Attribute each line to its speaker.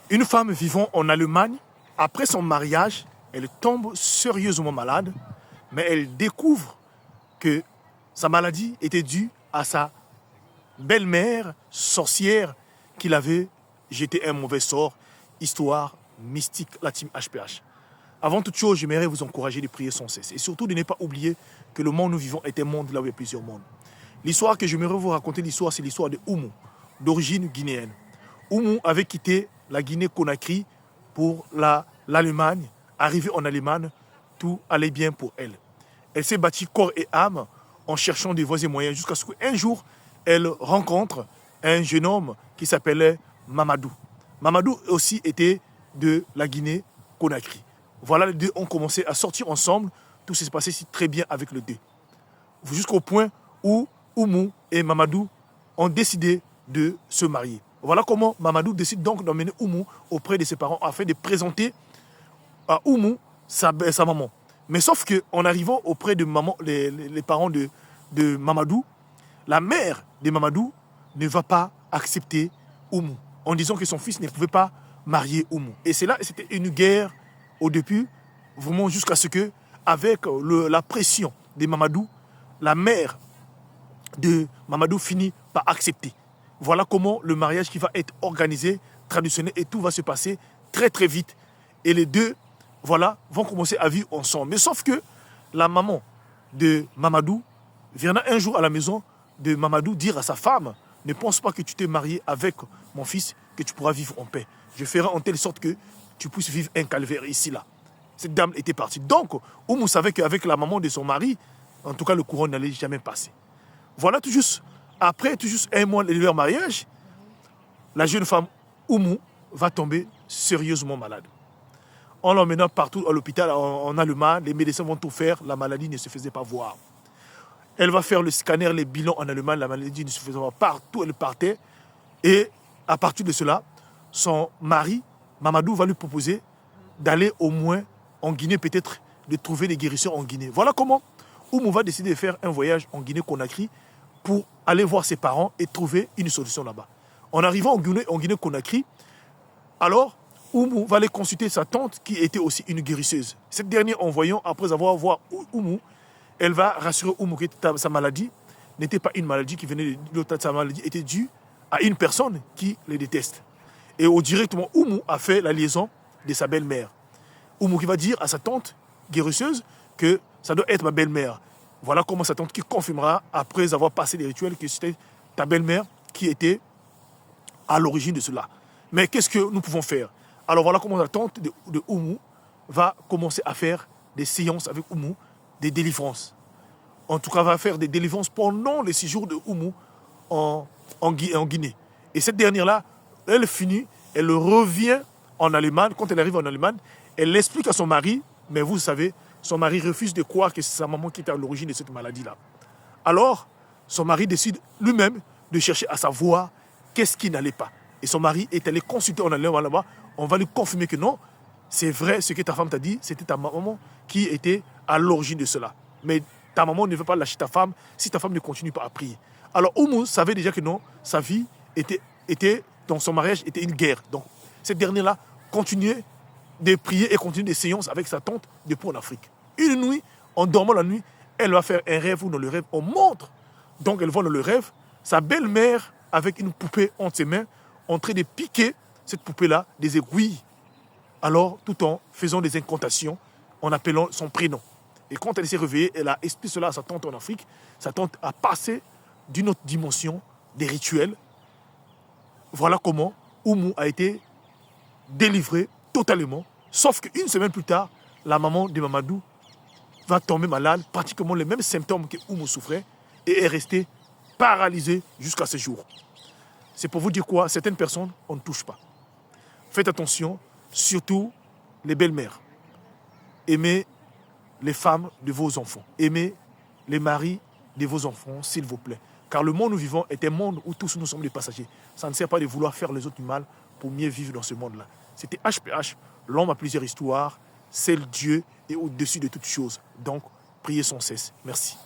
Speaker 1: Une femme vivant en Allemagne, après son mariage, elle tombe sérieusement malade, mais elle découvre que sa maladie était due à sa belle-mère sorcière qui l'avait jeté un mauvais sort, histoire mystique, la team HPH. Avant toute chose, j'aimerais vous encourager de prier sans cesse et surtout de ne pas oublier que le monde où nous vivons est un monde là où il y a plusieurs mondes. L'histoire que j'aimerais vous raconter, c'est l'histoire de Oumou, d'origine guinéenne. Oumou avait quitté la Guinée-Conakry pour l'Allemagne. Arrivée en Allemagne, tout allait bien pour elle. Elle s'est bâtie corps et âme en cherchant des voies et moyens jusqu'à ce qu'un jour, elle rencontre un jeune homme qui s'appelait Mamadou. Mamadou aussi était de la Guinée-Conakry. Voilà, les deux ont commencé à sortir ensemble. Tout s'est passé très bien avec les deux. Jusqu'au point où Oumou et Mamadou ont décidé de se marier. Voilà comment Mamadou décide donc d'emmener Oumou auprès de ses parents afin de présenter à Oumou sa maman. Mais sauf qu'en arrivant auprès de maman, les parents de Mamadou, la mère de Mamadou ne va pas accepter Oumou en disant que son fils ne pouvait pas marier Oumou. Et c'est là, c'était une guerre au début, vraiment jusqu'à ce que, avec la pression de Mamadou, la mère de Mamadou finit par accepter. Voilà comment le mariage qui va être organisé, traditionnel, et tout va se passer très très vite. Et les deux, voilà, vont commencer à vivre ensemble. Mais sauf que la maman de Mamadou viendra un jour à la maison de Mamadou dire à sa femme: ne pense pas que tu t'es marié avec mon fils, que tu pourras vivre en paix. Je ferai en telle sorte que tu puisses vivre un calvaire ici, là. Cette dame était partie. Donc, Oumou savait qu'avec la maman de son mari, en tout cas, le courant n'allait jamais passer. Voilà, tout juste, après tout juste un mois de leur mariage, la jeune femme Oumou va tomber sérieusement malade. En l'emmenant partout à l'hôpital en Allemagne, les médecins vont tout faire, la maladie ne se faisait pas voir. Elle va faire le scanner, les bilans en Allemagne, la maladie ne se faisait pas voir. Partout, elle partait. Et à partir de cela, son mari, Mamadou, va lui proposer d'aller au moins en Guinée, peut-être de trouver des guérisons en Guinée. Voilà comment Oumou va décider de faire un voyage en Guinée-Conakry pour aller voir ses parents et trouver une solution là-bas. En arrivant en Guinée-Conakry, alors Oumou va aller consulter sa tante qui était aussi une guérisseuse. Cette dernière, en voyant, après avoir vu Oumou, elle va rassurer Oumou que sa maladie n'était pas une maladie qui venait de l'autre, sa maladie était due à une personne qui les déteste. Et directement, Oumou a fait la liaison de sa belle-mère. Oumou qui va dire à sa tante guérisseuse que ça doit être ma belle-mère. Voilà comment sa tante qui confirmera, après avoir passé les rituels, que c'était ta belle-mère qui était à l'origine de cela. Mais qu'est-ce que nous pouvons faire? Alors voilà comment la tante de Oumou va commencer à faire des séances avec Oumou, des délivrances. En tout cas, va faire des délivrances pendant les 6 jours de Oumou en Guinée. Et cette dernière-là, elle finit, elle revient en Allemagne. Quand elle arrive en Allemagne, elle l'explique à son mari, mais vous savez, son mari refuse de croire que c'est sa maman qui était à l'origine de cette maladie-là. Alors, son mari décide lui-même de chercher à savoir qu'est-ce qui n'allait pas. Et son mari est allé consulter en Allemagne là-bas. On va lui confirmer que non, c'est vrai ce que ta femme t'a dit, c'était ta maman qui était à l'origine de cela. Mais ta maman ne veut pas lâcher ta femme si ta femme ne continue pas à prier. Alors Oumou savait déjà que non, sa vie était dans son mariage était une guerre. Donc cette dernière-là continuait de prier et continuer des séances avec sa tante depuis en Afrique. Une nuit, en dormant la nuit, elle va faire un rêve où dans le rêve, on montre. Donc elle voit dans le rêve sa belle-mère avec une poupée entre ses mains en train de piquer cette poupée-là des aiguilles. Alors, tout en faisant des incantations, en appelant son prénom. Et quand elle s'est réveillée, elle a expliqué cela à sa tante en Afrique. Sa tante a passé d'une autre dimension des rituels. Voilà comment Oumou a été délivré totalement. Sauf qu'une semaine plus tard, la maman de Mamadou va tomber malade, pratiquement les mêmes symptômes que Oumou souffrait, et est restée paralysée jusqu'à ce jour. C'est pour vous dire quoi? Certaines personnes, on ne touche pas. Faites attention, surtout les belles-mères. Aimez les femmes de vos enfants. Aimez les maris de vos enfants, s'il vous plaît. Car le monde où nous vivons est un monde où tous nous sommes des passagers. Ça ne sert pas de vouloir faire les autres du mal pour mieux vivre dans ce monde-là. C'était HPH, l'homme a plusieurs histoires, c'est le Dieu et au-dessus de toutes choses. Donc, priez sans cesse. Merci.